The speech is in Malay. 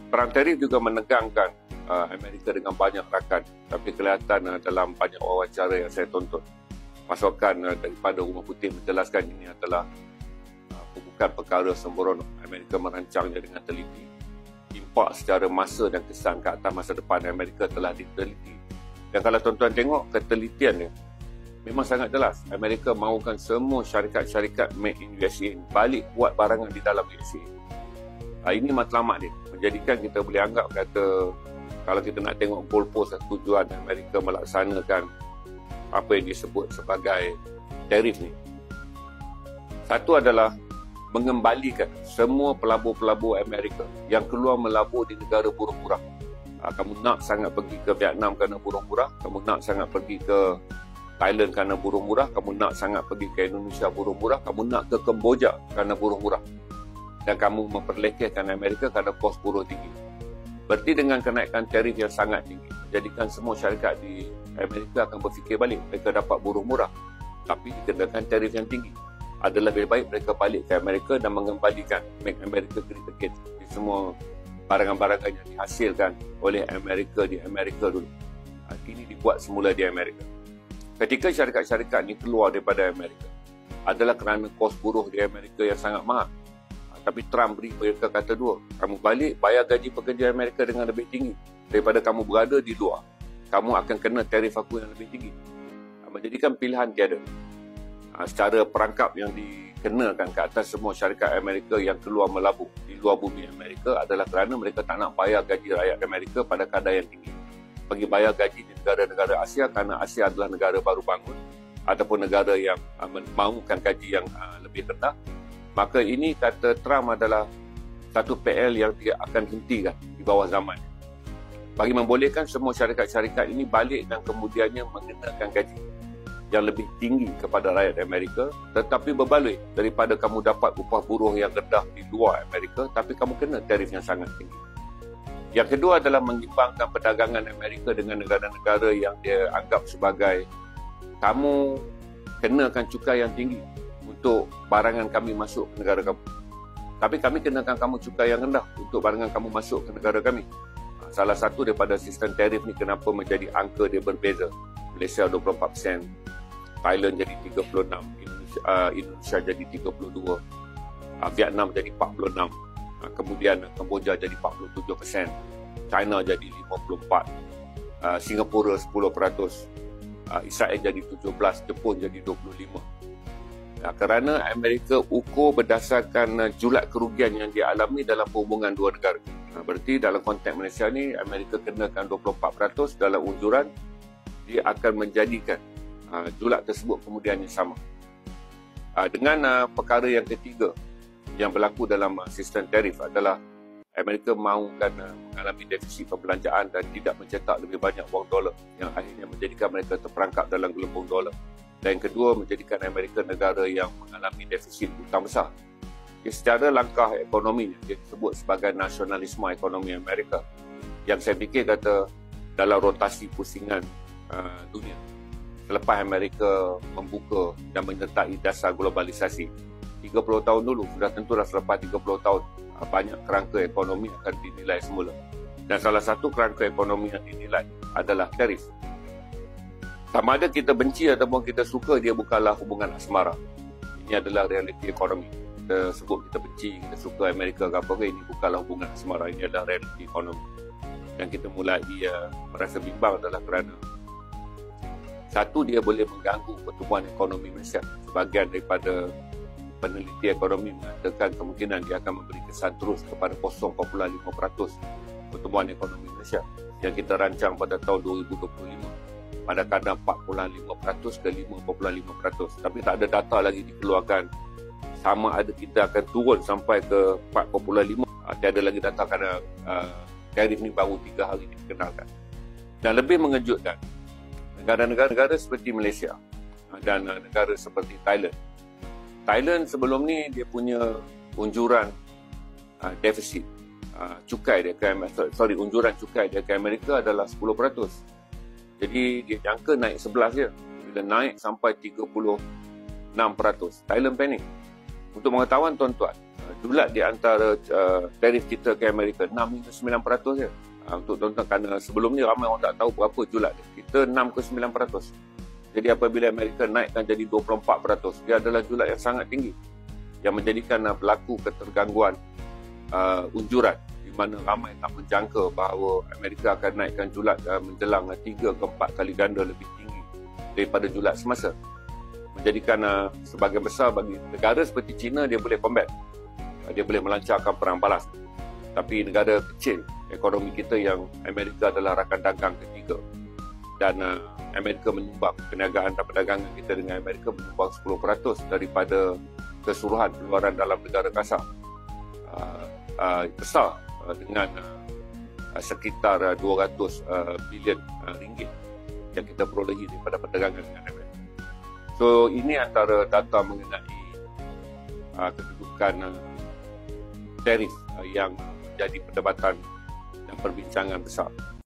Perang tarif juga menegangkan Amerika dengan banyak rakan. Tapi kelihatan dalam banyak wawancara yang saya tonton, masukan daripada Rumah Putih menjelaskan ini adalah bukan perkara sembrono. Amerika merancangnya dengan teliti. Impak secara masa dan kesan ke atas masa depan Amerika telah diteliti. Dan kalau tuan-tuan tengok ketelitian dia, memang sangat jelas. Amerika mahukan semua syarikat-syarikat made in USA balik buat barangan di dalam USA. Ini matlamat dia. Menjadikan kita boleh anggap kata, kalau kita nak tengok goalpost tujuan Amerika melaksanakan apa yang disebut sebagai tarif ni. Satu adalah mengembalikan semua pelabur-pelabur Amerika yang keluar melabur di negara buruh murah. Kamu nak sangat pergi ke Vietnam kerana buruh murah, kamu nak sangat pergi ke Thailand kerana buruh murah, kamu nak sangat pergi ke Indonesia buruh murah, kamu nak ke Kemboja kerana buruh murah. Dan kamu memperlekehkan Amerika kerana kos buruh tinggi. Berarti dengan kenaikan tarif yang sangat tinggi, jadikan semua syarikat di Amerika akan berfikir balik. Mereka dapat buruh murah, tapi dikenakan tarif yang tinggi. Adalah lebih baik mereka balik ke Amerika dan mengembalikan Make America Great Again di semua barangan-barangan yang dihasilkan oleh Amerika di Amerika dulu. Ini dibuat semula di Amerika. Ketika syarikat-syarikat ini keluar daripada Amerika, adalah kerana kos buruh di Amerika yang sangat mahal. Tapi Trump beri mereka kata dua. Kamu balik, bayar gaji pekerja Amerika dengan lebih tinggi. Daripada kamu berada di luar, kamu akan kena tarif aku yang lebih tinggi. Menjadikan pilihan tiada. Secara perangkap yang dikenakan ke atas semua syarikat Amerika yang keluar melabur di luar bumi Amerika adalah kerana mereka tak nak bayar gaji rakyat Amerika pada kadar yang tinggi. Bagi bayar gaji di negara-negara Asia kerana Asia adalah negara baru bangun ataupun negara yang mahukan gaji yang lebih rendah. Maka ini kata Trump adalah satu PL yang dia akan hentikan di bawah zaman. Bagi membolehkan semua syarikat-syarikat ini balik dan kemudiannya mengenakan gaji yang lebih tinggi kepada rakyat Amerika, tetapi berbaloi daripada kamu dapat upah buruh yang rendah di luar Amerika, tapi kamu kena tarif yang sangat tinggi. Yang kedua adalah mengimbangkan perdagangan Amerika dengan negara-negara yang dia anggap sebagai kamu kenakan cukai yang tinggi untuk barangan kami masuk ke negara kamu. Tapi kami kenakan kamu cukai yang rendah untuk barangan kamu masuk ke negara kami. Salah satu daripada sistem tarif ni kenapa menjadi angka dia berbeza. Malaysia 24%, Thailand jadi 36%, Indonesia jadi 32%, Vietnam jadi 46%, kemudian Kemboja jadi 47%, China jadi 54%, Singapura 10%, Israel jadi 17%, Jepun jadi 25%. Kerana Amerika ukur berdasarkan julat kerugian yang dialami dalam perhubungan dua negara. Berarti dalam konteks Malaysia ni, Amerika kenakan 24% dalam unjuran, dia akan menjadikan julat tersebut kemudiannya sama. Dengan perkara yang ketiga yang berlaku dalam sistem tarif adalah Amerika mahukan mengalami defisit perbelanjaan dan tidak mencetak lebih banyak wang dolar yang akhirnya menjadikan mereka terperangkap dalam gelembung dolar. Dan yang kedua, menjadikan Amerika negara yang mengalami defisit hutang besar. Secara langkah ekonomi dia disebut sebagai nasionalisme ekonomi Amerika, yang saya fikir kata dalam rotasi pusingan dunia selepas Amerika membuka dan menyertai dasar globalisasi 30 tahun dulu, sudah tentulah selepas 30 tahun banyak kerangka ekonomi akan dinilai semula. Dan salah satu kerangka ekonomi yang dinilai adalah tarif. Sama ada kita benci ataupun kita suka, dia bukanlah hubungan asmara. Ini adalah realiti ekonomi. Kita sebut kita benci, kita suka Amerika ke apa ke, ini bukanlah hubungan asmara, ini adalah realiti ekonomi. Dan kita mulai merasa bimbang adalah kerana satu, dia boleh mengganggu pertumbuhan ekonomi Malaysia. Sebahagian daripada peneliti ekonomi mengatakan kemungkinan dia akan memberi kesan terus kepada 0.5% pertumbuhan ekonomi Malaysia yang kita rancang pada tahun 2025 pada kadar 4.5% ke 5.5%. Tapi tak ada data lagi dikeluarkan sama ada kita akan turun sampai ke 4.5%. Tiada lagi data kerana tarif ni baru 3 hari dikenalkan. Dan lebih mengejutkan, negara-negara seperti Malaysia dan negara seperti Thailand. Thailand sebelum ni dia punya unjuran defisit cukai dia ke unjuran cukai dia ke Amerika adalah 10%. Jadi dia jangka naik 11 je. Bila naik sampai 36%, Thailand panik. Untuk pengetahuan tuan-tuan, julat di antara tarif kita ke Amerika 6 hingga 9% je. Untuk tuan-tuan, kerana sebelum ni ramai orang tak tahu berapa julat dia. Kita 6 ke 9%. Jadi apabila Amerika naikkan jadi 24%, dia adalah julat yang sangat tinggi, yang menjadikan berlaku ketergangguan unjuran, di mana ramai tak menjangka bahawa Amerika akan naikkan julat menjelang 3 ke 4 kali ganda lebih tinggi daripada julat semasa. Menjadikan sebahagian besar bagi negara seperti China, dia boleh combat, dia boleh melancarkan perang balas. Tapi negara kecil, ekonomi kita yang Amerika adalah rakan dagang ketiga, dan Amerika menyumbang perniagaan dan perdagangan kita dengan Amerika menyumbang 10% daripada keseluruhan pengeluaran dalam negara kasar. Besar dengan sekitar 200 bilion ringgit yang kita perolehi daripada perdagangan dengan Amerika. So ini antara data mengenai kedudukan tarif yang menjadi perdebatan dan perbincangan besar.